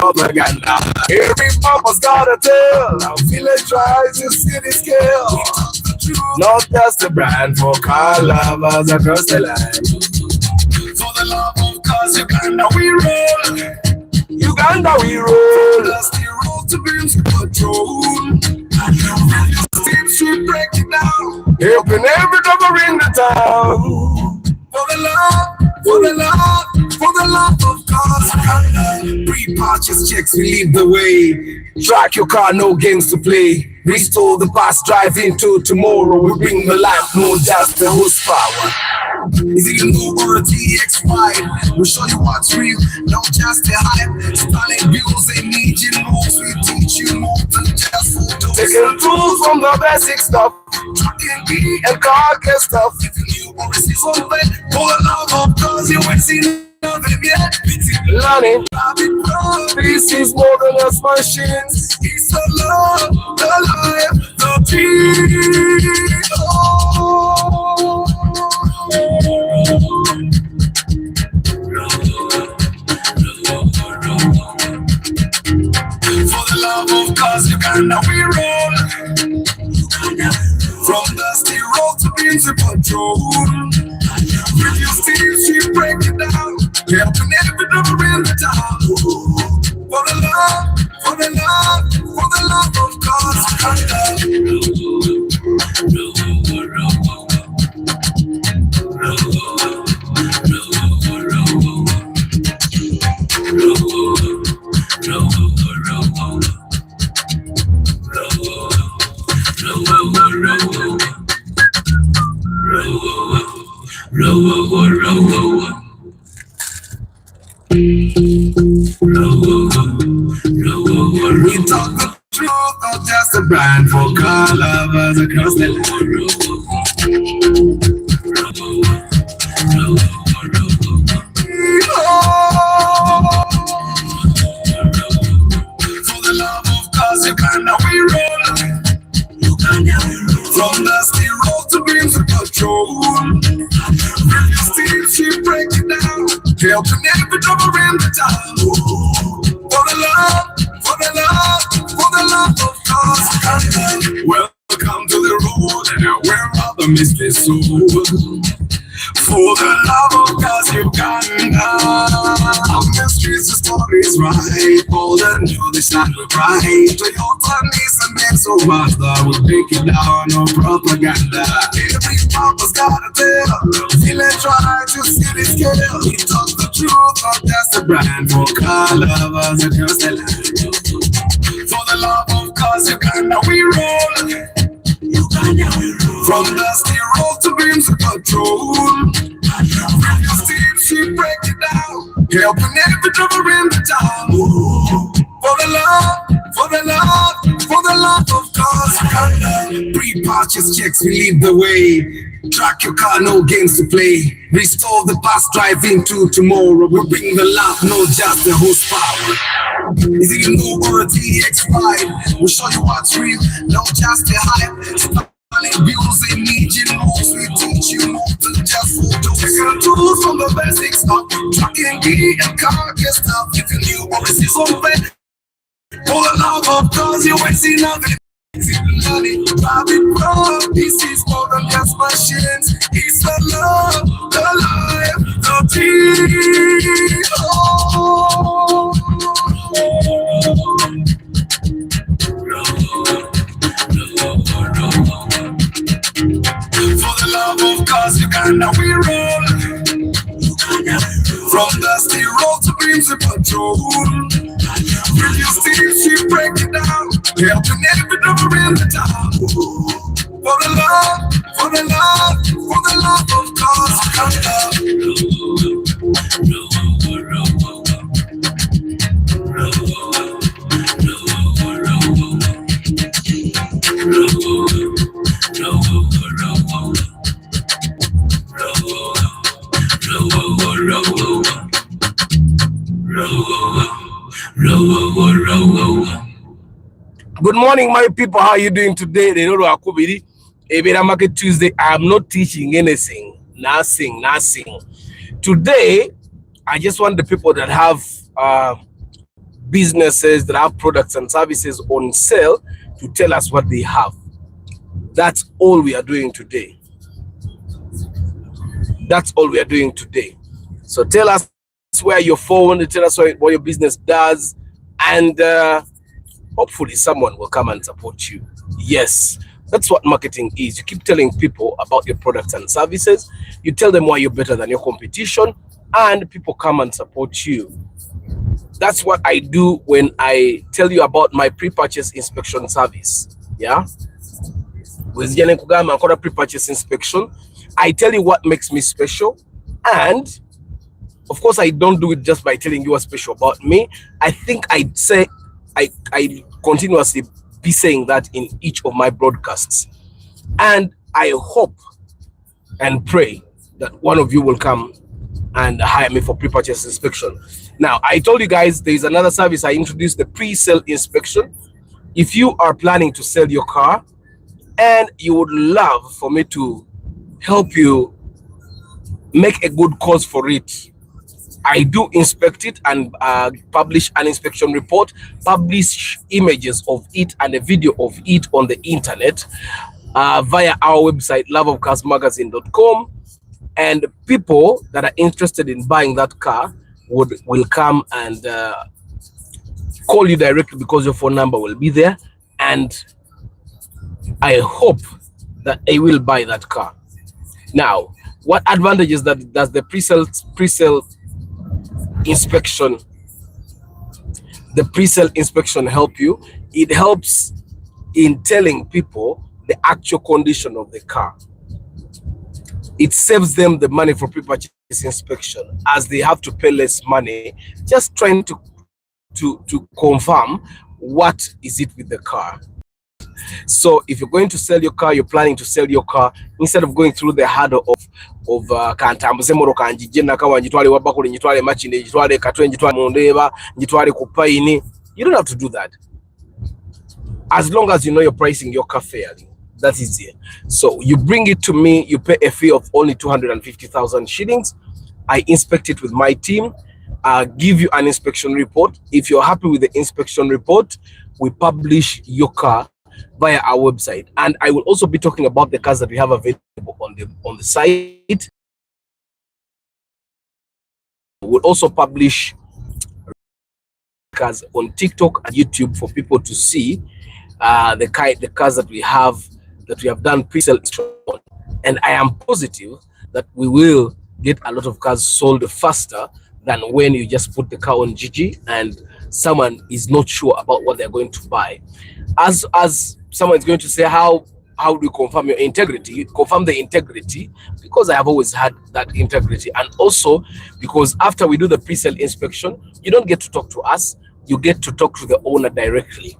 propaganda. Every papa's gotta tell. Now village rise to city scale. Not just a brand for car lovers across the line. For the love of cars, Uganda we roll. Uganda we roll. Dusty road to beams control. Steps we break it down. Helping every double in the town. For the love, for the love, for the love of cars. Pre-purchase checks, we lead the way. Track your car, no games to play. Restore the past, drive into tomorrow. We bring the life, no just the horsepower. Is it a new or a TX5? We'll show you what's real, not just the hype. Stunning views and engine moves, we teach you more than just photos. Taking tools from the basic stuff, trucking B and car care stuff. If you or a season for the love of cars, you ain't seen nothing yet. Learning, this is more than just machines. It's the love, the life, the dream. For the love of cars, Uganda we roll. From dusty road to beams we patrol. With your steam, she break it down. Helping every number in the town. For the love, for the love, for the love of cars, we talk the truth, not just a brand for car lovers across the land. For the love of cars, Uganda we roll. From dusty road to beams of control. With your steam, she break it down. Helping every number in the town. For the love, for the love, for the love of cars. Welcome to the road, where all the mysteries sold. For the love of cars, Uganda. On the streets, the stories right. All the new, they shine with bright. Toyota, Nissan, Exo, Mazda, we'll break it down, no propaganda. Every papa's gotta tell. Village right to city scale. We talk the truth, not just a brand for car lovers across the land. For the love of cars, Uganda we roll. From dusty road to beams of control. With your steam, she break it down. Helping every driver in the town. For the love, for the love, for the love of cars. Pre-purchase checks, we lead the way. Track your car, no games to play. Restore the past, drive into tomorrow. We bring the love, not just the horsepower. Is it a new or a TX5? We'll show you what's real, not just the hype. Stunning views and engine moves, we teach you more than just photos. Taking tools from the basic stuff, trucking B and car care stuff. If you knew or a season for the love of cars, you ain't seen nothing. This is more than just machines. It's the love, the life, the dream. For the love of cars, Uganda we roll. From dusty road to beams of patrol. With your steam, she break it down. Helping every number in the town. For the love, for the love, for the love of cars, Good morning, my people. How are you doing today? They know Akubiri. Ebera Market Tuesday. I'm not teaching anything. Nothing. Today, I just want the people that have businesses that have products and services on sale to tell us what they have. That's all we are doing today. That's all we are doing today. So tell us where you're found, tell us what your business does, and hopefully someone will come and support you. Yes, that's what marketing is. You keep telling people about your products and services. You tell them why you're better than your competition, and people come and support you. That's what I do when I tell you about my pre-purchase inspection service. Yeah, with pre-purchase inspection, I tell you what makes me special, and of course I don't do it just by telling you what's special about me. I think I continuously be saying that in each of my broadcasts, and I hope and pray that one of you will come and hire me for pre-purchase inspection. Now, I told you guys there's another service I introduced, the pre-sale inspection. If you are planning to sell your car and you would love for me to help you make a good cause for it, I do inspect it and publish an inspection report, publish images of it and a video of it on the internet via our website, loveofcarsmagazine.com. And people that are interested in buying that car will come and call you directly because your phone number will be there. And I hope that they will buy that car. Now, what advantages does the pre-sale inspection, the pre-sale inspection help you? It helps in telling people the actual condition of the car. It saves them the money for pre-purchase inspection, as they have to pay less money just trying to confirm what is it with the car. So if you're going to sell your car, you're planning to sell your car, instead of going through the hurdle of kantambuze moroka njije nakawa njitwale wabakule njitwale machine njitwale katwe njitwale mondeba njitwale kupaini, you don't have to do that. As long as you know you're pricing your car fairly, that is it. So you bring it to me, you pay a fee of only 250,000 shillings. I inspect it with my team, give you an inspection report. If you're happy with the inspection report, we publish your car via our website. And I will also be talking about the cars that we have available on the site. We'll also publish cars on TikTok and YouTube for people to see the cars that we have done pre-sale on. And I am positive that we will get a lot of cars sold faster than when you just put the car on Gigi and someone is not sure about what they're going to buy. As someone is going to say, how do you confirm your integrity? You confirm the integrity because I have always had that integrity, and also because after we do the pre-sale inspection, you don't get to talk to us, you get to talk to the owner directly.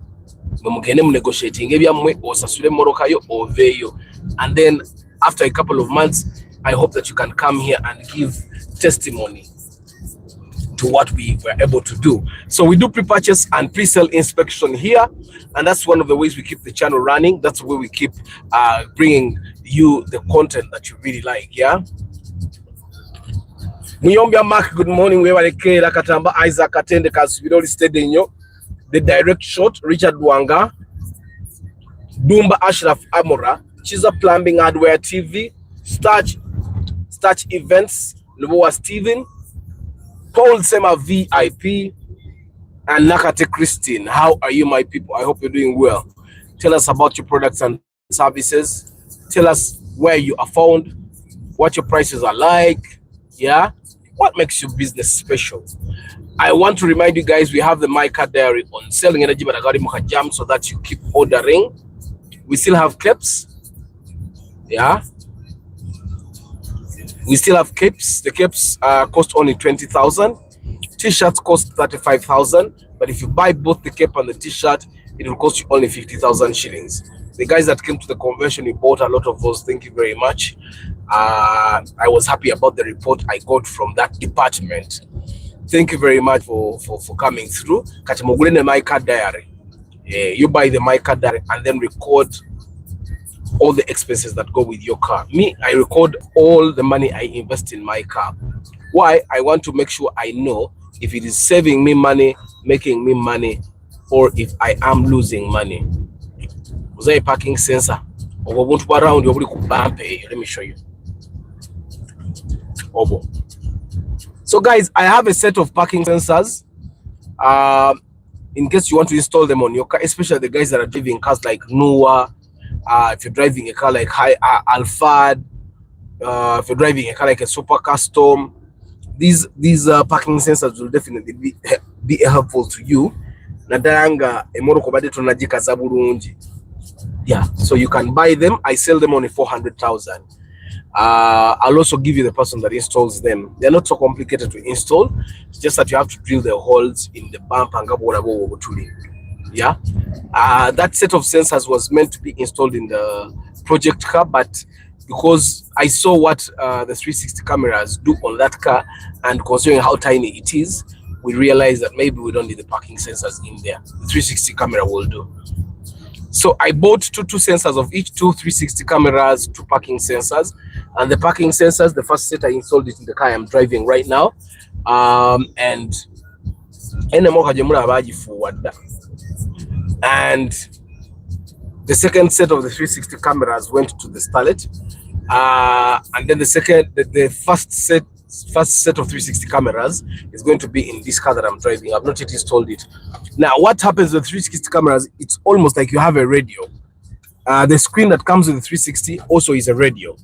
And then after a couple of months, I hope that you can come here and give testimony to what we were able to do. So we do pre-purchase and pre-sale inspection here, and that's one of the ways we keep the channel running. That's where we keep bringing you the content that you really like. Yeah. Muyombia Mark, good morning. We were Katamba Isaac Atende Kasubidoli Stedenyo, the direct shot, Richard Wanga, Dumba Ashraf Amora, Chiza Plumbing Hardware TV, Starch Events, Lubowa Steven, Paul Sema VIP, and Nakate Christine. How are you, my people? I hope you're doing well. Tell us about your products and services. Tell us where you are found, what your prices are like. Yeah, what makes your business special? I want to remind you guys, we have the My Car Diary on selling energy but Agari Mukajam, so that you keep ordering. We still have capes. Yeah, we still have capes. The capes cost only 20,000. T-shirts cost 35,000. But if you buy both the cape and the T-shirt, it will cost you only 50,000 shillings. The guys that came to the convention, you bought a lot of those. Thank you very much. I was happy about the report I got from that department. Thank you very much for coming through. Katimogulene My Car Diary. You buy the My Car Diary and then record all the expenses that go with your car. Me, I record all the money I invest in my car. Why? I want to make sure I know if it is saving me money making me money or if I am losing money. Was a parking sensor or won't around your let me show you. So guys, I have a set of parking sensors. In case you want to install them on your car, especially the guys that are driving cars like Noah, if you're driving a car like Alphard, if you're driving a car like a Super Custom, these parking sensors will definitely be helpful to you. Yeah, so you can buy them. I sell them on a 400,000. I'll also give you the person that installs them. They're not so complicated to install. It's just that you have to drill the holes in the bumper and yeah. That set of sensors was meant to be installed in the project car, but because I saw what the 360 cameras do on that car, and considering how tiny it is, we realized that maybe we don't need the parking sensors in there. The 360 camera will do. So I bought two sensors of each, 2 360 cameras, 2 parking sensors. And the parking sensors, the first set I installed it in the car I'm driving right now. And the second set of the 360 cameras went to the Starlet. And then the first set of 360 cameras is going to be in this car that I'm driving. I've not yet installed it. Now, what happens with 360 cameras, it's almost like you have a radio. The screen that comes with the 360 also is a radio.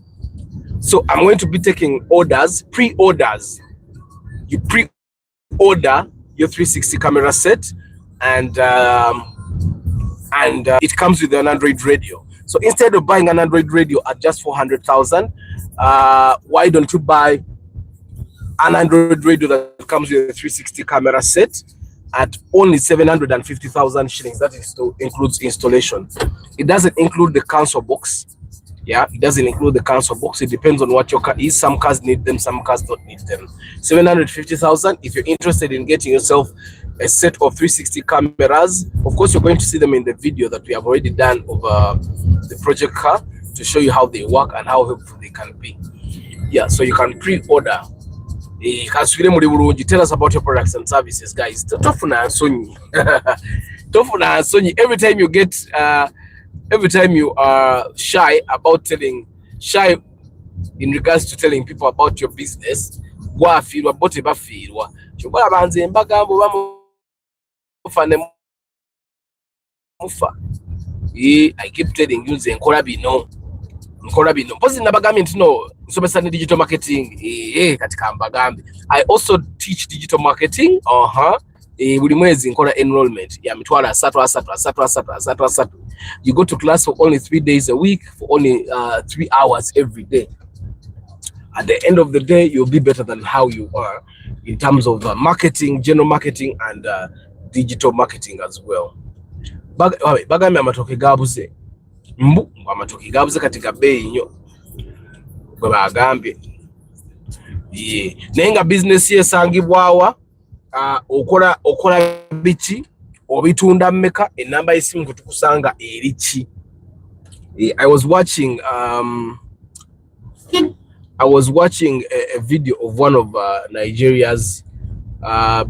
So I'm going to be taking orders, pre-orders. You pre-order your 360 camera set, and it comes with an Android radio. So instead of buying an Android radio at just 400,000, why don't you buy an Android radio that comes with a 360 camera set at only 750,000 shillings? That includes installation. It doesn't include the console box. Yeah, it doesn't include the console box. It depends on what your car is. Some cars need them, some cars don't need them. 750,000. If you're interested in getting yourself a set of 360 cameras, of course, you're going to see them in the video that we have already done of the project car to show you how they work and how helpful they can be. Yeah, so you can pre-order. Tell us about your products and services, guys. Every time you get every time you are shy in regards to telling people about your business, I keep telling you digital marketing. I also teach digital marketing. Buli mwezi nkora enrollment ya mitwala asatu. You go to class for only 3 days a week, for only 3 hours every day. At the end of the day, you'll be better than how you are in terms of marketing, general marketing, and digital marketing as well. Bagame amatoke gabuze amatoke gabuze katika bei nnyo gwe bagambye. Naye nga business yesangibwawa okola biki obitunda mmeka enamba y'essimu kutukusanga erichi. I was watching a video of one of Nigeria's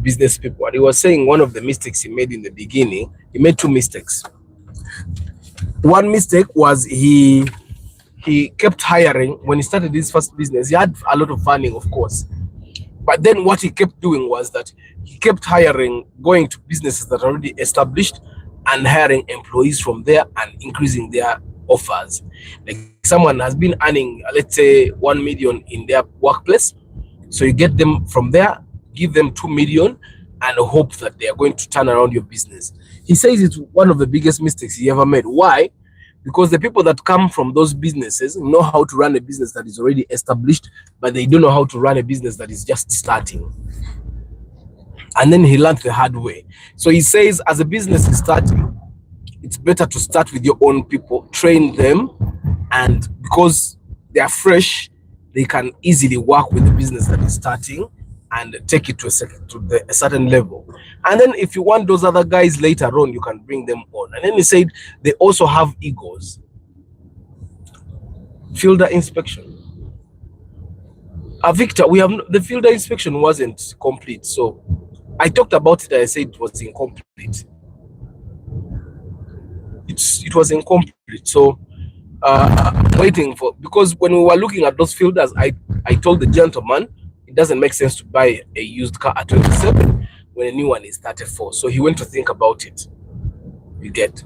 business people, and he was saying one of the mistakes he made in the beginning. He made 2 mistakes. One mistake was he kept hiring. When he started his first business, he had a lot of funding, of course. But then what he kept doing was that he kept hiring, going to businesses that are already established and hiring employees from there and increasing their offers. Like someone has been earning, let's say 1 million in their workplace. So you get them from there, give them 2 million and hope that they are going to turn around your business. He says it's one of the biggest mistakes he ever made. Why? Because the people that come from those businesses know how to run a business that is already established, but they don't know how to run a business that is just starting. And then he learned the hard way. So he says, as a business is starting, it's better to start with your own people, train them, and because they are fresh, they can easily work with the business that is starting and take it to a certain level. And then if you want those other guys later on, you can bring them on. And then he said they also have egos. Fielder inspection. Victor, we have the fielder inspection wasn't complete, so I talked about it. I said it was incomplete. It was incomplete. So waiting for, because when we were looking at those filters, I told the gentleman it doesn't make sense to buy a used car at 27 when a new one is 34. So he went to think about it. You get.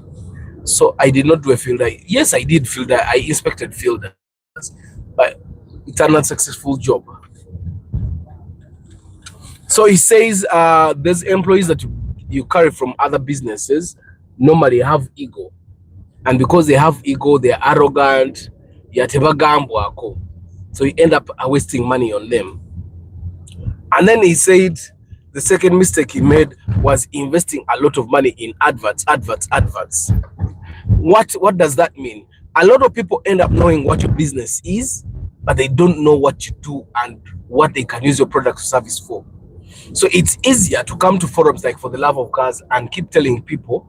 So I did not do a filter. Yes, I did filter. I inspected filters, but it's an unsuccessful job. So he says there's employees that you carry from other businesses normally have ego, and because they have ego, they're arrogant. So you end up wasting money on them. And then he said the second mistake he made was investing a lot of money in adverts. What does that mean? A lot of people end up knowing what your business is, but they don't know what you do and what they can use your product or service for. So it's easier to come to forums like For the Love of Cars and keep telling people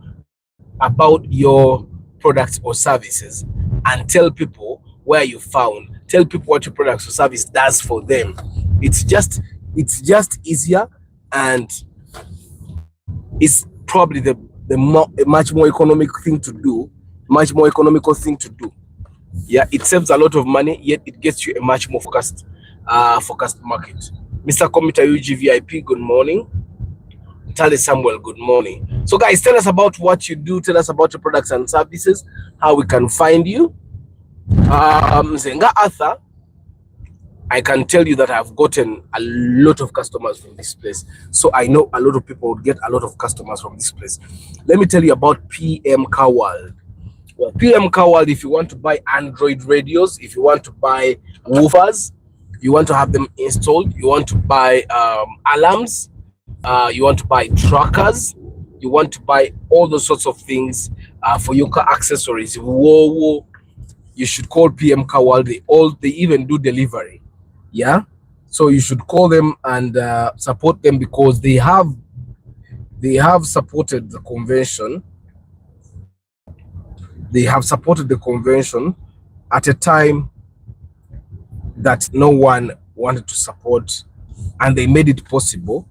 about your products or services, and tell people where you found, tell people what your products or service does for them. It's just easier, and it's probably the much more economical thing to do. Yeah, it saves a lot of money, yet it gets you a much more focused market. Mr. Commuter UGVIP, good morning. Tali Samuel, good morning. So guys, tell us about what you do. Tell us about your products and services, how we can find you. Zenga Arthur, I can tell you that I've gotten a lot of customers from this place. So I know a lot of people would get a lot of customers from this place. Let me tell you about PM Car World. Well, PM Car World, if you want to buy Android radios, if you want to buy woofers, you want to have them installed, you want to buy alarms, you want to buy trackers, you want to buy all those sorts of things for your car accessories, whoa, you should call PM Car World. They even do delivery. Yeah, so you should call them and support them, because they have supported the convention. They have supported the convention at a time that no one wanted to support, and they made it possible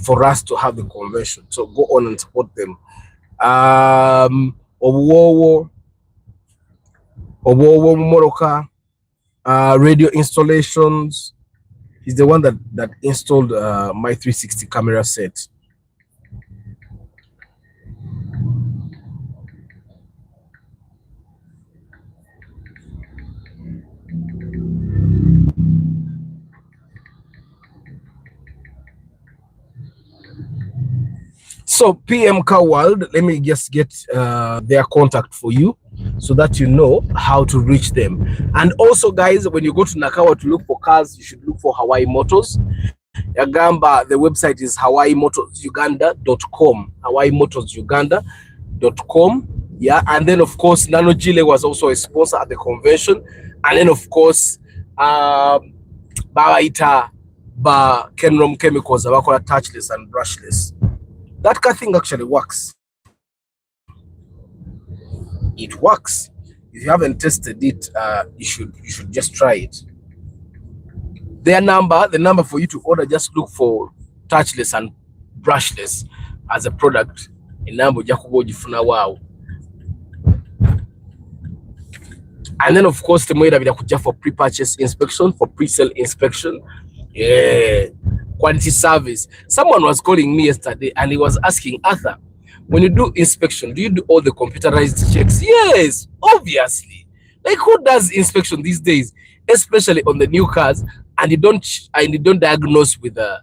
for us to have the convention. So go on and support them. Owowo Moroka, radio installations. He's the one that installed my 360 camera set. So PM Car World, let me just get their contact for you so that you know how to reach them. And also guys, when you go to Nakawa to look for cars, you should look for Hawaii Motors. Yagamba, the website is hawaiimotorsuganda.com. hawaiimotorsuganda.com. Yeah, and then of course Nano Gile was also a sponsor at the convention. And then of course Bawaita Ba Kenrom Chemicals, Abakola touchless and brushless. That car thing actually works. It works. If you haven't tested it, you should just try it. The number for you to order, just look for touchless and brushless as a product. Wow. And then of course the way that for pre-purchase inspection, for pre-sale inspection. Yeah. Quality service. Someone was calling me yesterday and he was asking, Arthur, when you do inspection, do you do all the computerized checks? Yes, obviously. Like, who does inspection these days, especially on the new cars, and you don't diagnose with a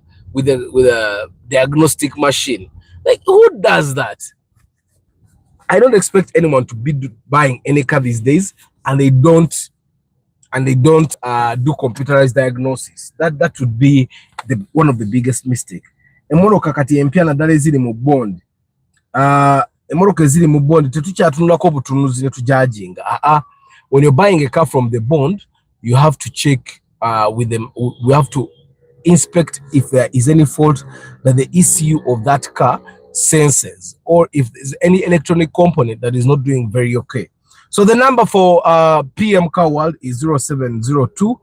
diagnostic machine? Like, who does that? I don't expect anyone to be buying any car these days and they don't do computerized diagnosis. That would be one of the biggest mistakes. Emoroka kati empya na dale zili mu bond. Emoroka zili mu bond tetucha atunulako butunuzi netujajinga. When you're buying a car from the bond, you have to check with them. We have to inspect if there is any fault that the ECU of that car senses, or if there's any electronic component that is not doing very okay. So the number for PM Car World is 0702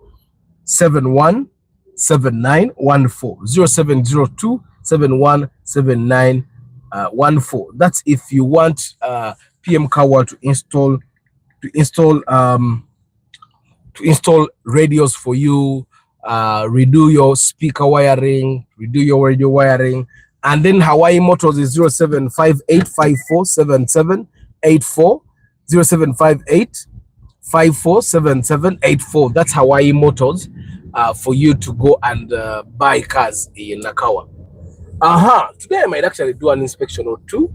717914. 0702 717914. That's if you want PM Kawa to install radios for you, redo your speaker wiring, redo your radio wiring. And then Hawaii Motors is 0758547784, 0758547784. That's Hawaii Motors for you to go and buy cars in Nakawa. Today I might actually do an inspection or two.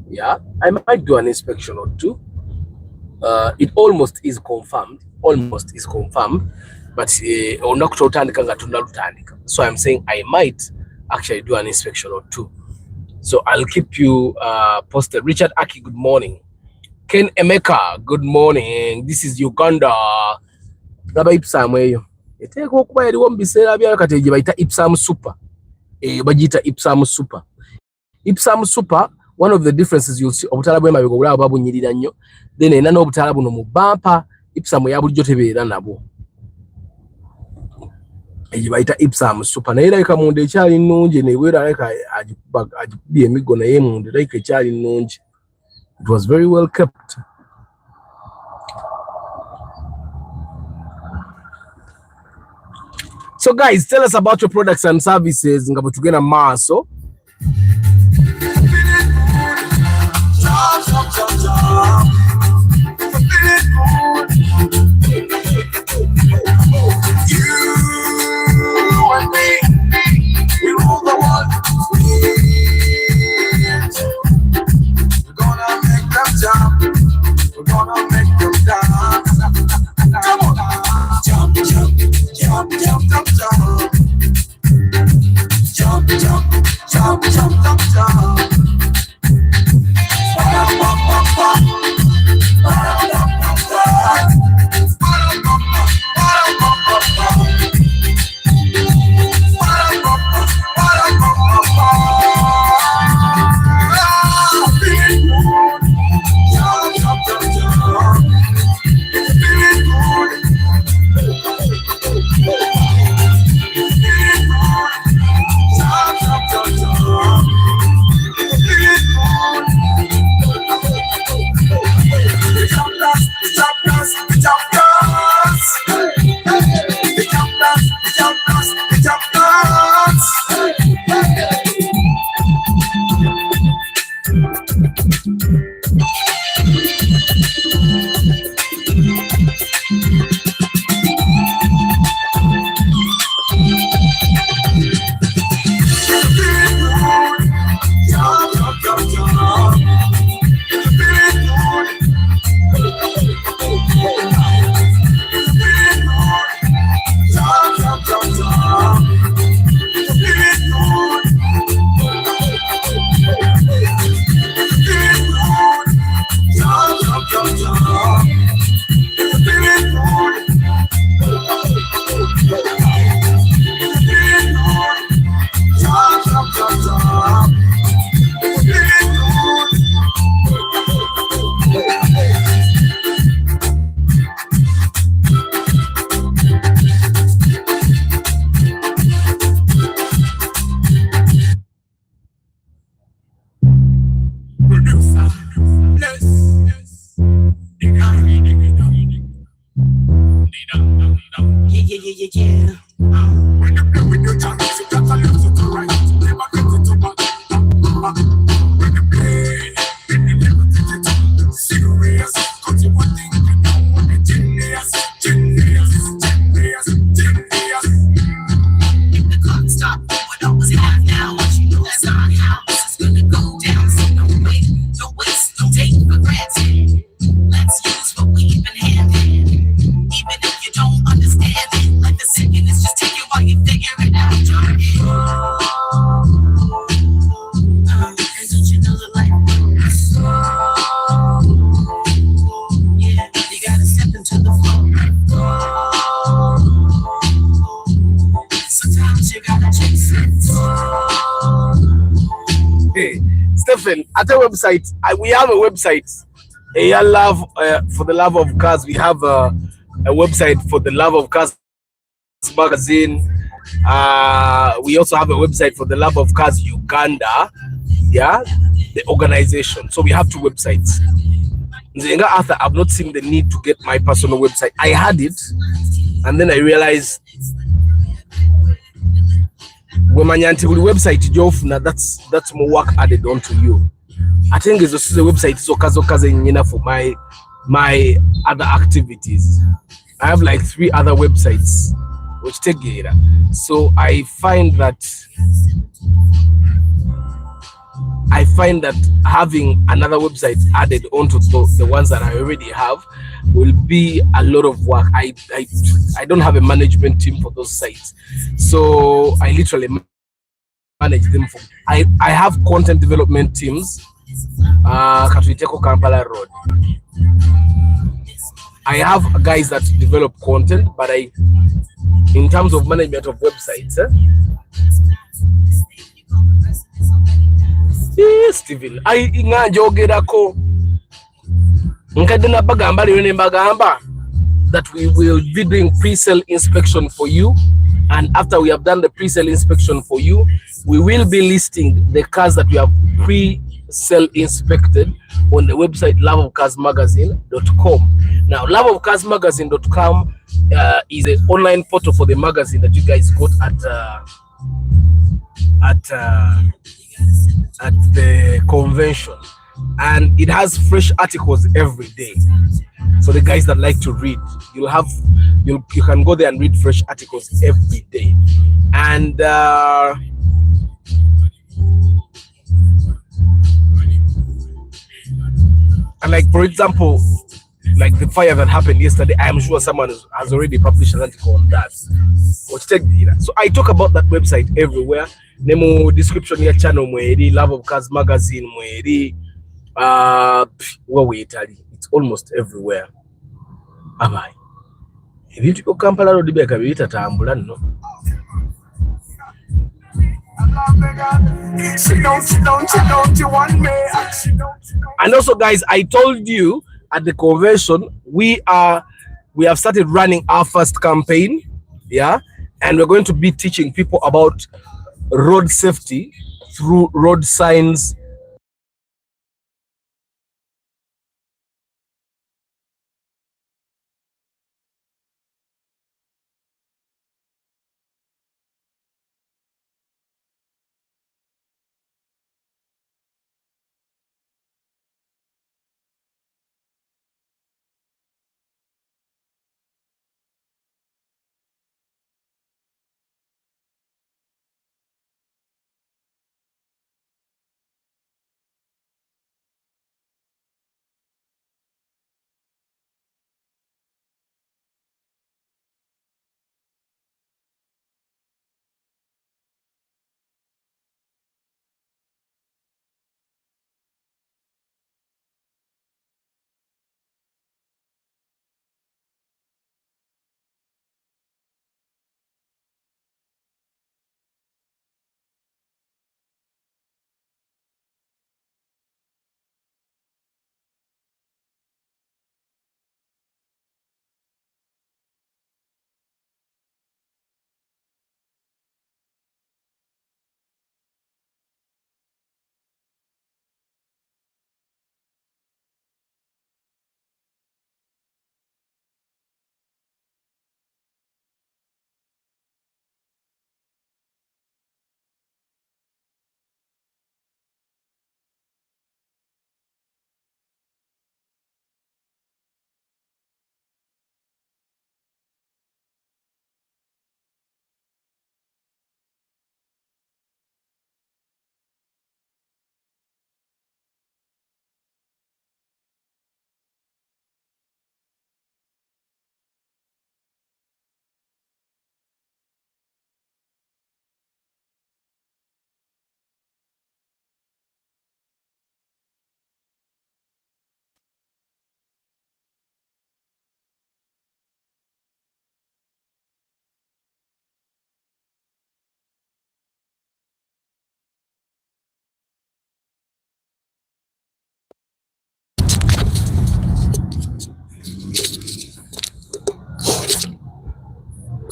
Yeah, I might do an inspection or two. It almost is confirmed, but so I'm saying I might actually do an inspection or two. So I'll keep you posted. Richard Aki, good morning. Ken Emeka, good morning. This is Uganda. Raba Ipsam weyo. Eteko kuba yaliwo mbiseera byayo kati gye bayita Ipsam Super. Bagita Ipsam Super. Ipsam Super, one of the differences you'll see obutala bw'emabega obulaba babunyirira nnyo, then ena n'obutala buno mu bampa Ipsam ya bulijjo tebeera nabo. Gye bayita Ipsam Super. Naye erabika munda ekyali nnungi neebwera aleka agikubye emiggo naye munda erabika ekyali nnungi. It was very well kept. So guys, tell us about your products and services. Nga butugenda maaso. Stephen, at our website, we have a website. For the love of cars, we have a website for the love of cars magazine. We also have a website for the Love of Cars Uganda, yeah, the organization. So we have two websites. Nzenga Arthur, I've not seen the need to get my personal website. I had it, and then I realized when my website jofuna, that's more work added onto you. I think it's also the website so for my other activities. I have like 3 other websites which take it. So I find that having another website added onto the ones that I already have will be a lot of work. I don't have a management team for those sites, so I literally manage them for. I have content development teams. Katwiteko Kampala Road. I have guys that develop content, but in terms of management of websites, Steven, I inganjogerako nkadde nabagamba leero ne mbagamba that we will be doing pre-sale inspection for you, and after we have done the pre-sale inspection for you, we will be listing the cars that we have pre-sale inspected on the website loveofcarsmagazine.com. Now loveofcarsmagazine.com is an online portal for the magazine that you guys got at the convention, and it has fresh articles every day. So the guys that like to read, you can go there and read fresh articles every day. And like for example, like the fire that happened yesterday, I am sure someone has already published an article on that. So I talk about that website everywhere. Nemo description ya channel mweri, Love of Cars magazine mweri, it's almost everywhere. Abai. Ebintu byo Kampala Road beka bitatambula nno. And also, guys, I told you at the convention we have started running our first campaign, yeah, and we're going to be teaching people about road safety through road signs.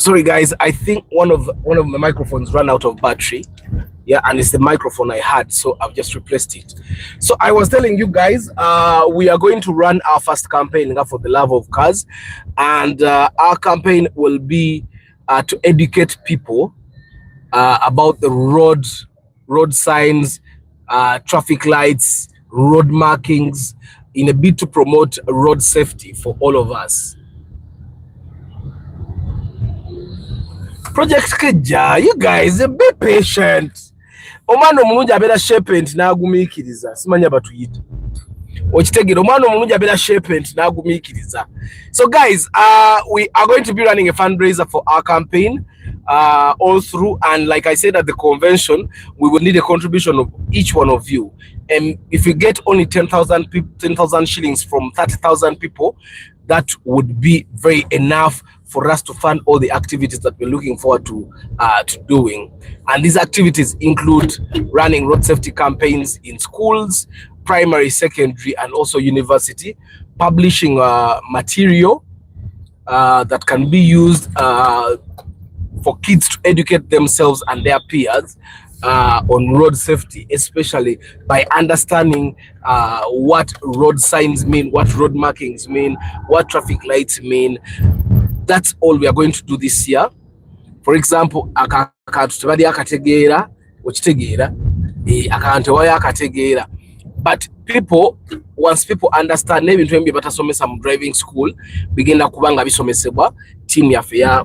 Sorry guys, I think one of my microphones ran out of battery. Yeah, and it's the microphone I had, so I've just replaced it. So I was telling you guys, we are going to run our first campaign for the love of cars, and our campaign will be to educate people about the road signs, traffic lights, road markings, in a bid to promote road safety for all of us. Project Keja, you guys, be patient. Omwana omulungi abeera shapent n'agumiikiriza simanya batuyita okitegera omwana omulungi abeera shapent n'agumiikiriza. So guys, we are going to be running a fundraiser for our campaign all through, and like I said at the convention, we will need a contribution of each one of you, and if we get only 10,000 shillings from 30,000 people, that would be very enough for us to fund all the activities that we're looking forward to doing. And these activities include running road safety campaigns in schools, primary, secondary, and also university, publishing material that can be used for kids to educate themselves and their peers on road safety, especially by understanding what road signs mean, what road markings mean, what traffic lights mean. That's all we are going to do this year. For example, but people, once people understand, some driving school begin team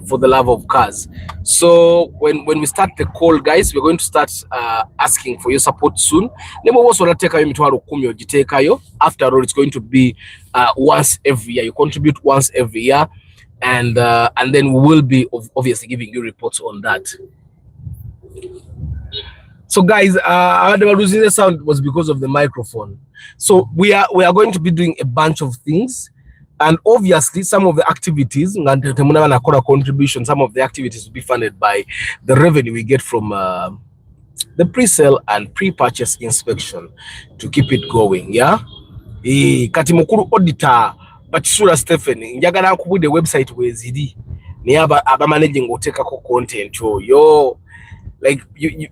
for the love of cars. So when we start the call, guys, we're going to start asking for your support soon. After all, it's going to be once every year. You contribute once every year, and then we will be obviously giving you reports on that. So guys, losing the sound was because of the microphone. So we are going to be doing a bunch of things, and obviously some of the activities, contribution, some of the activities will be funded by the revenue we get from the pre-sale and pre-purchase inspection to keep it going. Yeah, kati mukuru auditor Bachisura Stephen njagala nkubude website weziri ni aba managing otekako content yo like you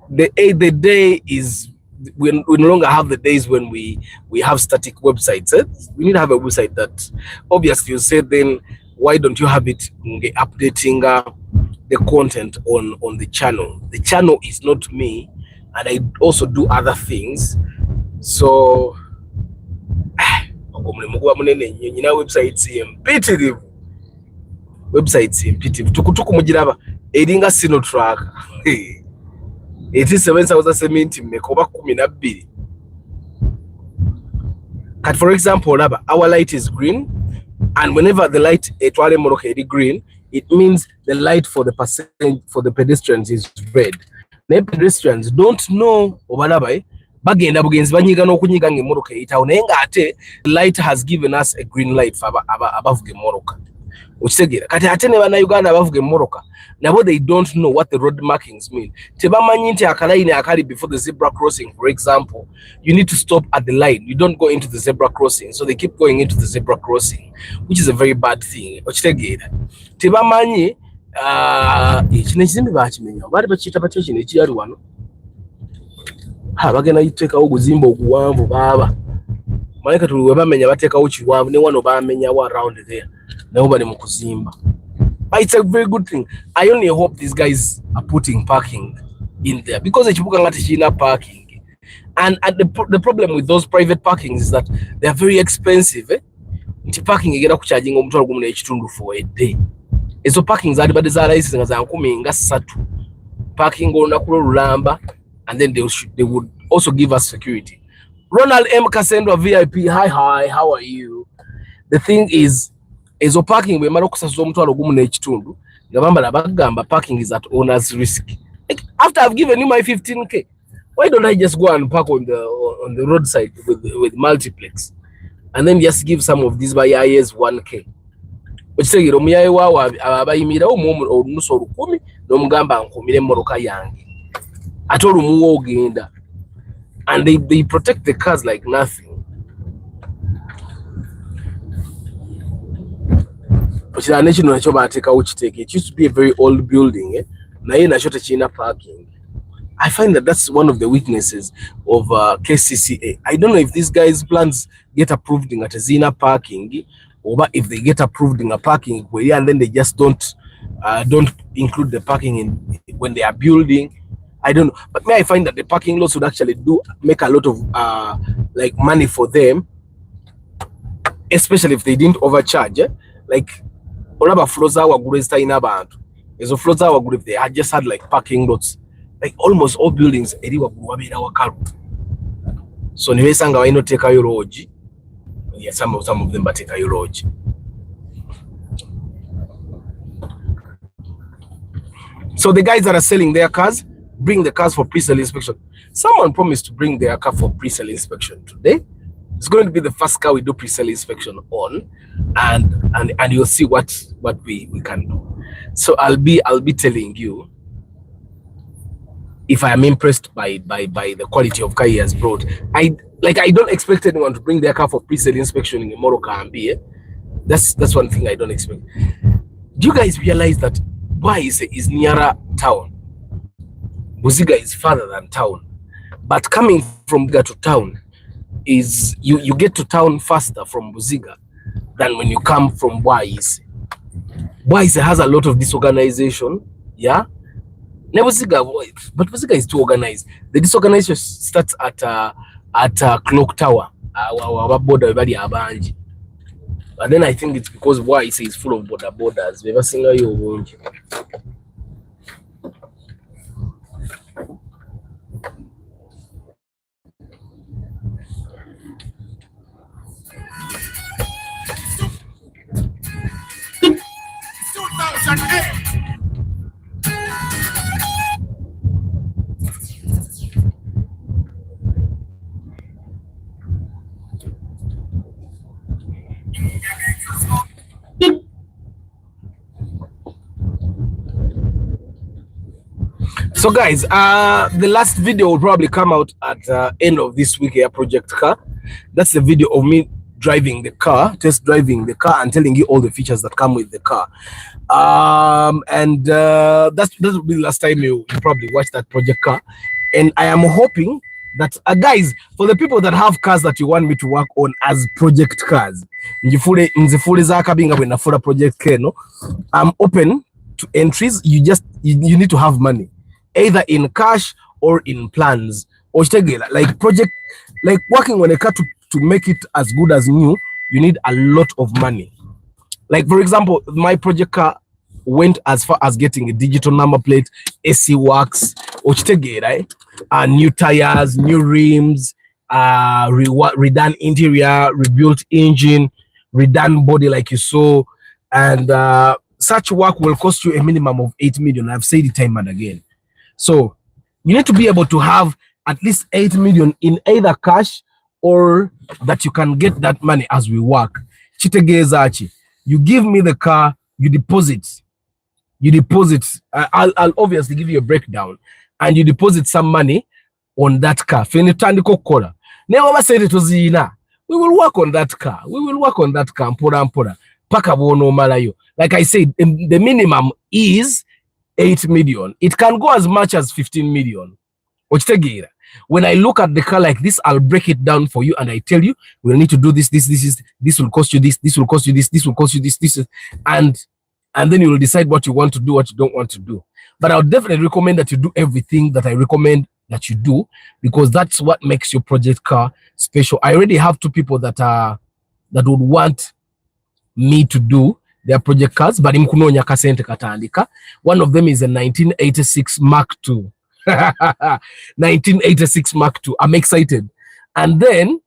the day is we no longer have the days when we have static websites. We need to have a website that obviously you said, then why don't you have it updating the content on the channel? The channel is not me, and I also do other things. So websites imperative tukutuku mugiraba eringa sino track it is 7,000 mekoba 12. For example, our light is green, and whenever the light etwale moroka eri green, it means the light for the pedestrians is red. The pedestrians don't know obalaba bagenda bugenzi banyiga n'okunyiga ng'emmoroka eyitawo naye ng'ate the light has given us a green light for abavuga emmoroka. Okitegeera kati ate ne bannayuganda abavuga emmoroka nabo they don't know what the road markings mean. Tebamanyi nti akalayini akali before the zebra crossing, for example, you need to stop at the line. You don't go into the zebra crossing, so they keep going into the zebra crossing, which is a very bad thing. Okitegeera tebamanyi kino ekizimbe bakimenya baali bakiyita batya kino ekiyali wano bagenda yiteekawo oguzimba oguwanvu baaba maleka tuli we bamenya bateekawo kiwanvu ne wano bamenyawo around there nabo bali mu kuzimba. It's a very good thing. I only hope these guys are putting parking in there, because ekibuga nga tekirina parking, and the problem with those private parkings is that they are very expensive. Nti parking egenda kucharginga omutwalo gumu n'ekitundu for a day. Ezo parking zaali badde za license nga za 13 parking olunaku lw'olulamba, and then they would also give us security. Ronald M. Kasendwa VIP, hi, how are you? The thing is, ezo parking bwe mara okusasula omutwalo gumu n'ekitundu nga bambala bagamba parking is at owner's risk. Like, after I've given you my 15k, why don't I just go and park on the roadside with multiplex, and then just give some of these buyers 1k? Okitegera omuyaye waawo abayimirawo olunusu olukumi n'omugamba nkumire emmoroka yange ate olumuwa ogenda, and they protect the cars like nothing. It used to be a very old building. Parking. I find that that's one of the weaknesses of KCCA. I don't know if these guys' plans get approved in Atazina parking, or if they get approved in a parking where and then they just don't include the parking in when they are building. I don't know, but may I find that the parking lots would actually do make a lot of like money for them, especially if they didn't overcharge. Like olaba floors our guresta in abantu. Ezo floors our group they had just had like parking lots. Like almost all buildings so niwesanga why not take a lodge. Yeah, some of them but take a lodge. So the guys that are selling their cars, bring the cars for pre-sale inspection. Someone promised to bring their car for pre-sale inspection today. It's going to be the first car we do pre-sale inspection on, and you'll see what we can do. So I'll be telling you if I am impressed by the quality of car he has brought. I don't expect anyone to bring their car for pre-sale inspection in Morocco and be. That's one thing I don't expect. Do you guys realize that Boise is nearer town? Buziga is farther than town. But coming from Buziga to town is you get to town faster from Buziga than when you come from Boise. Boise has a lot of disorganization, yeah. Buziga, but Buziga is too organized. The disorganization starts at Clock Tower. But then I think it's because Boise is full of borders. We've seen you. So guys, the last video will probably come out at the end of this week here, Project Car. That's the video of me driving the car, test driving the car and telling you all the features that come with the car. That will be the last time you probably watch that Project Car. And I am hoping that guys, for the people that have cars that you want me to work on as project cars, I'm open to entries. You need to have money, either in cash or in plans, or like project, like working on a car to make it as good as new. You need a lot of money. Like for example, my project car went as far as getting a digital number plate, AC works, right? New tires, new rims, redone interior, rebuilt engine, redone body like you saw, and such work will cost you a minimum of 8 million. I've said it time and again. So you need to be able to have at least 8 million in either cash or that you can get that money as we work. You give me the car, you deposit. I'll obviously give you a breakdown, and you deposit some money on that car. We will work on that car. Like I said, the minimum is 8 million. It can go as much as 15 million. When I look at the car like this, I'll break it down for you and I tell you, we'll need to do this will cost you this will cost you this will cost you this, and then you will decide what you want to do, what you don't want to do. But I would definitely recommend that you do everything that I recommend that you do, because that's what makes your project car special. I already have 2 people that would want me to do their project cars, but one of them is a 1986 Mark II. 1986 Mark II. I'm excited. And then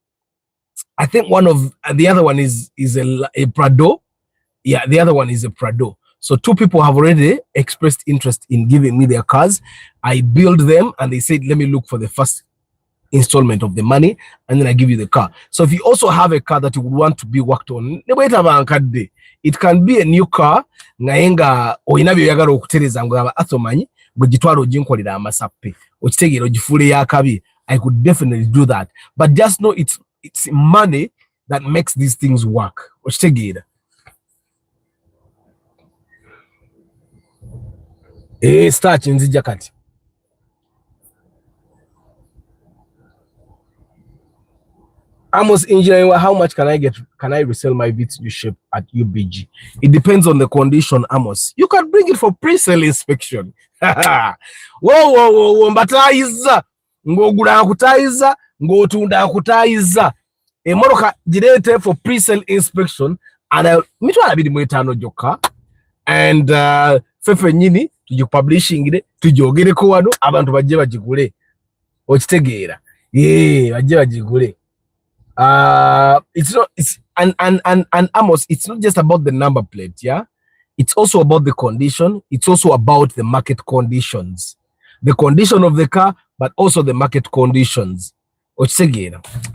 I think the other one is a Prado. Yeah, the other one is a Prado. So 2 people have already expressed interest in giving me their cars. I build them and they said, let me look for the first installment of the money and then I give you the car. So if you also have a car that you would want to be worked on, it can be a new car. I could definitely do that. But just know it's money that makes these things work. Starch nzija kati. Amos engineering, how much can I get? Can I resell my bits new shape at UBG? It depends on the condition, Amos. You can bring it for pre-sale inspection. Whoa, mbataiza. Ngogula akutaiza, ngotunda akutaiza. Emoroka girete for pre-sale inspection and mitwala bidi mwetano joka and fefe nyini tujipublishing ide tujogere ko wano abantu bajje bagigule okitegeera bajje bagigule. It's not, it's and Amos, it's not just about the number plate, yeah, it's also about the condition, it's also about the market conditions, the condition of the car, but also the market conditions.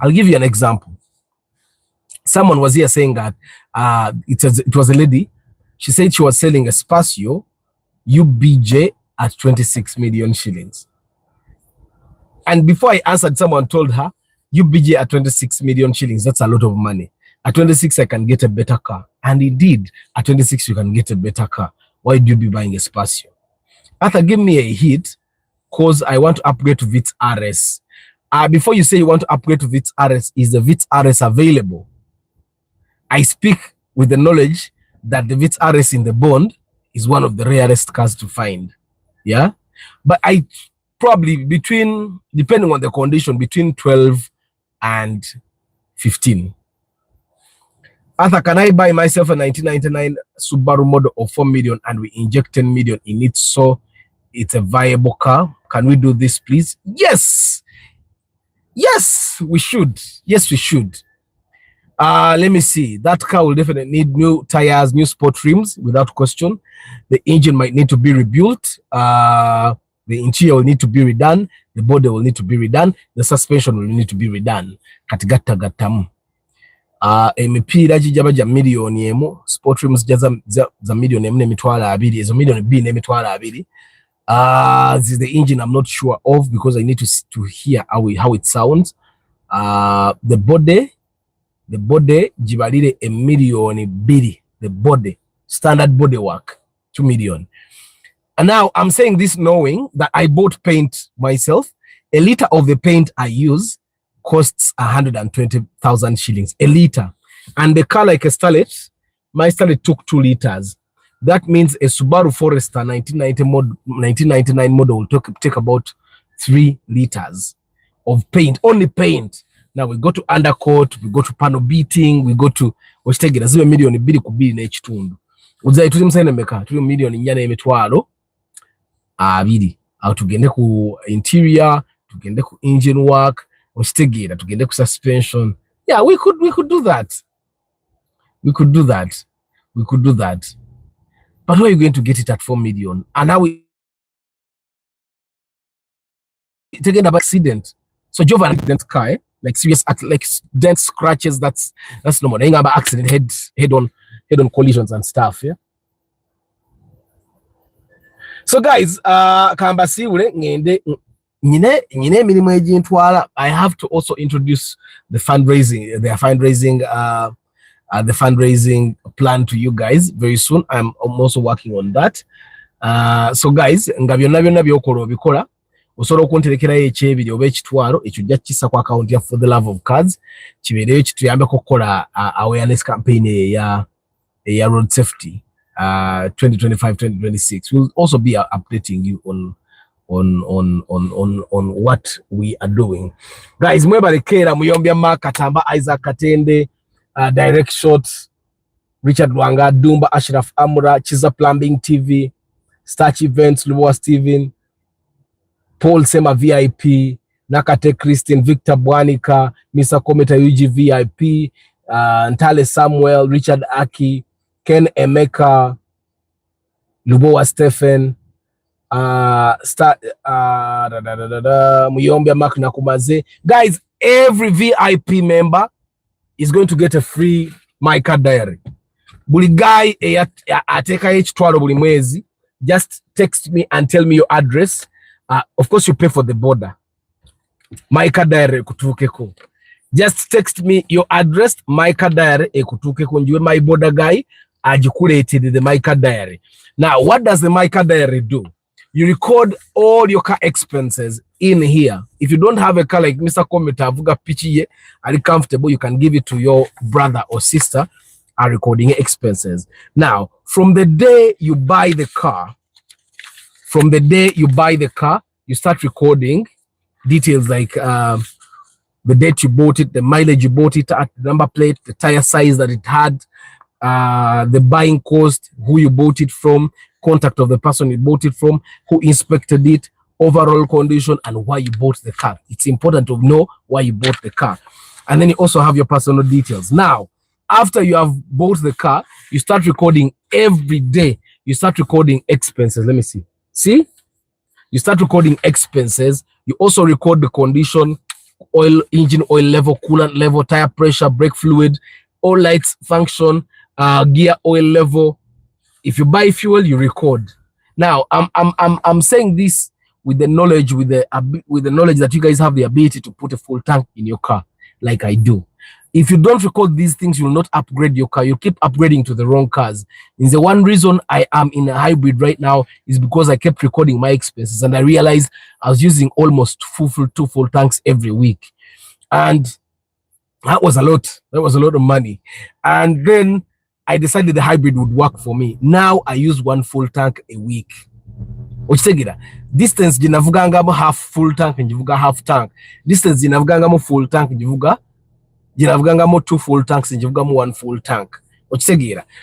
I'll give you an example. Someone was here saying that it was a lady. She said she was selling a Spacio UBJ at 26 million shillings. And before I answered, someone told her, UBJ at 26 million shillings, that's a lot of money. At 26, I can get a better car. And indeed, at 26, you can get a better car. Why do you be buying a Spacio? Arthur, give me a hit, because I want to upgrade to Vitz RS. Before you say you want to upgrade to Vitz RS, is the Vitz RS available? I speak with the knowledge that the Vitz RS in the bond is one of the rarest cars to find. Yeah? But I probably between, depending on the condition, between 12 and 15. Arthur, can I buy myself a 1999 Subaru model of 4 million and we inject 10 million in it so it's a viable car? Can we do this, please? Yes. Yes, we should. Yes, we should. Let me see. That car will definitely need new tires, new sport rims, without question. The engine might need to be rebuilt. The interior will need to be redone. The body will need to be redone. The suspension will need to be redone. Katigata gatamu. Emipira jijaba ja milioni emu. Sport rims za milioni emu nemitwala abiri. Ezo milioni B nemitwala abiri. This is the engine I'm not sure of because I need to hear how it sounds. The body jibalire a million bidi. The body, standard body work, 2 million. And now I'm saying this knowing that I bought paint myself. A liter of the paint I use costs 120,000 shillings, a liter. And the car like a Starlet, my Starlet took 2 liters. That means a Subaru Forester 1999 model will take about 3 liters of paint, only paint. Now we go to undercoat, we go to panel beating, we go to ochitegera zibe million 2 n'ekitundu. Uzayi tuli msene meka, tuli million 4 n'emitwalo 2. Aho tugende ku interior, tugende ku engine work, ochitegera tugende ku suspension. Yeah, we could do that. We could do that. But where are you going to get it at 4 million? And now we taking about accident. So you have an accident car, like serious, like dent scratches. That's normal. Ain't about accident, head on collisions and stuff. Yeah. So guys, kambasi ule ngende nyine minimum agent wala. I have to also introduce the fundraising. The fundraising plan to you guys very soon. I'm also working on that. So guys, nga byonna byokolo bikola osobola okunterekerayo ekyebiri oba ekitwalo ekyo jja kisa ku account ya For the Love of Cars kibeereyo kituyambeko okukola awareness campaign ya road safety 2025-2026. We'll also be updating you on what we are doing. Guys, mwebalekera Muyombya Mark Katamba, Isaac Katende, Direct Shots, Richard Lwanga, Dumba, Ashraf Amura, Chiza Plumbing TV, Starch Events, Luwa Steven, Paul Sema VIP, Nakate Christine, Victor Bwanika, Mr. Kometa UG VIP, Ntale Samuel, Richard Aki, Ken Emeka, Lubowa Stephen, Muyombya Mark Nakumaze. Guys, every VIP member is going to get a free My Car Diary. Buli guy ateka ekitwalo buli mwezi, just text me and tell me your address. Of course, you pay for the border. My Car Diary ekutuukeko. Just text me your address. My Car Diary ekutuukeko. Njiwe my border guy agikuleetedde the My Car Diary. Now, what does the My Car Diary do? you record all your car expenses in here. If you don't have a car like Mr. Kometa, Vuga Pichiye, are comfortable, you can give it to your brother or sister, are recording expenses. Now, from the day you buy the car, you start recording details like the date you bought it, the mileage you bought it at, the number plate, the tire size that it had, the buying cost, who you bought it from, contact of the person you bought it from, who inspected it, overall condition, and why you bought the car. It's important to know why you bought the car. And then you also have your personal details. Now, after you have bought the car, you start recording every day. You start recording expenses. Let me see. See? You start recording expenses. You also record the condition, oil, engine oil level, coolant level, tire pressure, brake fluid, all lights function, gear oil level. If you buy fuel, you record. Now, I'm saying this with the knowledge, with the knowledge that you guys have the ability to put a full tank in your car, like I do. If you don't record these things, you will not upgrade your car. You keep upgrading to the wrong cars. And the one reason I am in a hybrid right now is because I kept recording my expenses, and I realized I was using almost two full tanks every week. And that was a lot. That was a lot of money. And then I decided the hybrid would work for me. Now I use one full tank a week. Distance jinavugangamo half full tank njivuga half tank. Distance jinavugangamo full tank njivuga two full tanks njivugamu one full tank.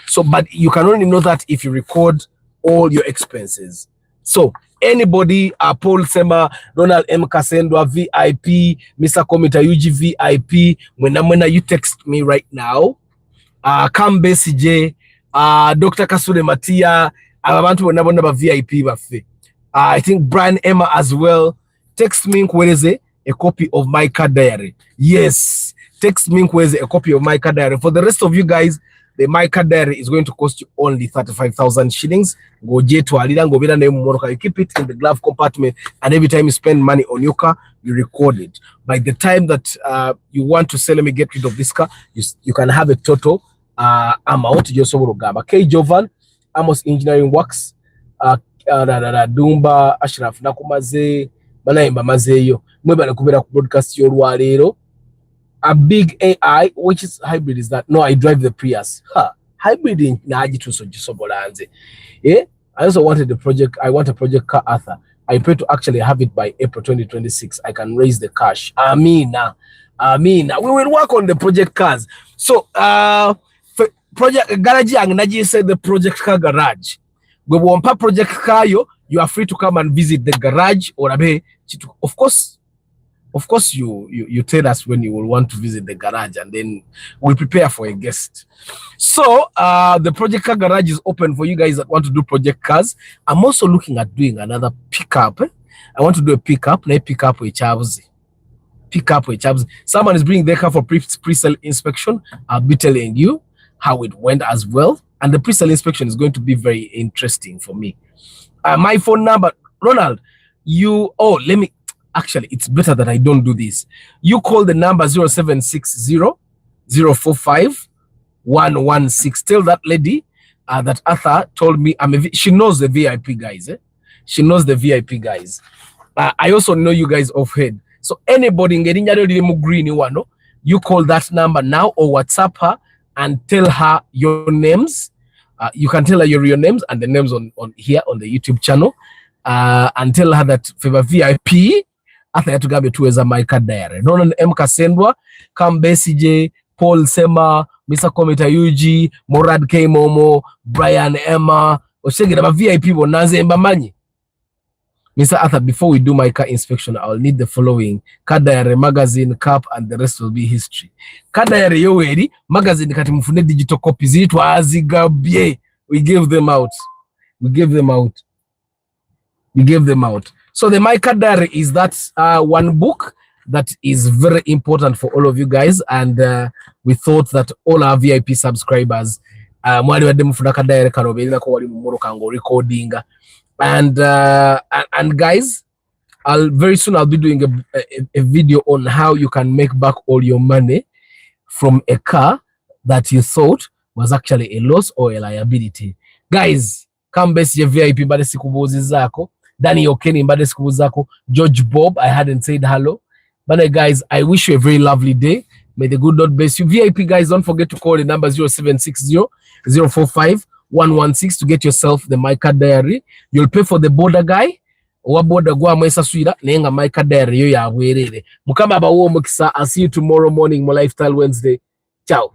So, but you can only know that if you record all your expenses. So anybody, Paul Sema, Ronald M. Kasendwa, VIP, Mr. Komita Yuji, VIP, when you text me right now, Kambe CJ, Dr. Kasule Matia, abantu wenabona VIP bafe. I think Brian Emma as well. Text me a copy of my car diary. Yes, text me a copy of my car diary. For the rest of you guys, the my car diary is going to cost you only 35,000 shillings. Go to Alida, go you keep it in the glove compartment, and every time you spend money on your car, you record it. By the time that you want to sell me, get rid of this car, you can have a total amount. K Jovan, Amos Engineering Works, Dumba, Ashraf Nakumaze, Banaimba Mazeyo, Mwebana Kubera broadcast your walero. A big AI, which is hybrid, is that? No, I drive the Prius. Hybrid in Najitu Sojisobolanze. Yeah, I also wanted the project. I want a project car, Arthur. I pray to actually have it by April 2026. I can raise the cash. Amina. We will work on the project cars. So, project garage and Naji said the project car garage. We want project car you are free to come and visit the garage or of course you tell us when you will want to visit the garage, and then we'll prepare for a guest. So the project car garage is open for you guys that want to do project cars. I'm also looking at doing another pickup. I want to do a pickup. Let's pick up with Chavzi. Someone is bringing their car for pre-sale inspection. I'll be telling you how it went as well. And the pre-sale inspection is going to be very interesting for me. My phone number, Ronald, actually, it's better that I don't do this. You call the number 0760 045 116. Tell that lady that Arthur told me she knows the VIP guys. She knows the VIP guys. I also know you guys off head. So anybody you call that number now or WhatsApp her and tell her your names. You can tell her your real names and the names on here on the YouTube channel, and tell her that favor VIP after you to tuweza my car diary. Nonon M Kasendwa, Kambe CJ, Paul Sema, Mr. Komita Yuji, Morad K Momo, Brian Emma, Oshegida VIP bonanze mbamanyi. Mr. Arthur, before we do my car inspection, I'll need the following: car diary, magazine, cap, and the rest will be history. Car diary yoweri, magazine kati mfune digital copies it wazigabye. We gave them out. So the my car diary is that one book that is very important for all of you guys, and we thought that all our VIP subscribers mwali wadde mufuna car diary kano belina ko wali mu kango recording. And guys, very soon I'll be doing a video on how you can make back all your money from a car that you thought was actually a loss or a liability. Guys, come best your VIP bade sikubuzi zako. Danny Okeni mbade sikubuzako. George Bob, I hadn't said hello. But guys, I wish you a very lovely day. May the good Lord bless you. VIP guys, don't forget to call the number 0760-045-116 to get yourself the MyCard Diary. You'll pay for the border guy. Owa border gwa mwesa suira nenga MyCard Diary yo ya werere. Mukama abawo mukisa. I'll see you tomorrow morning, my Lifestyle Wednesday. Ciao.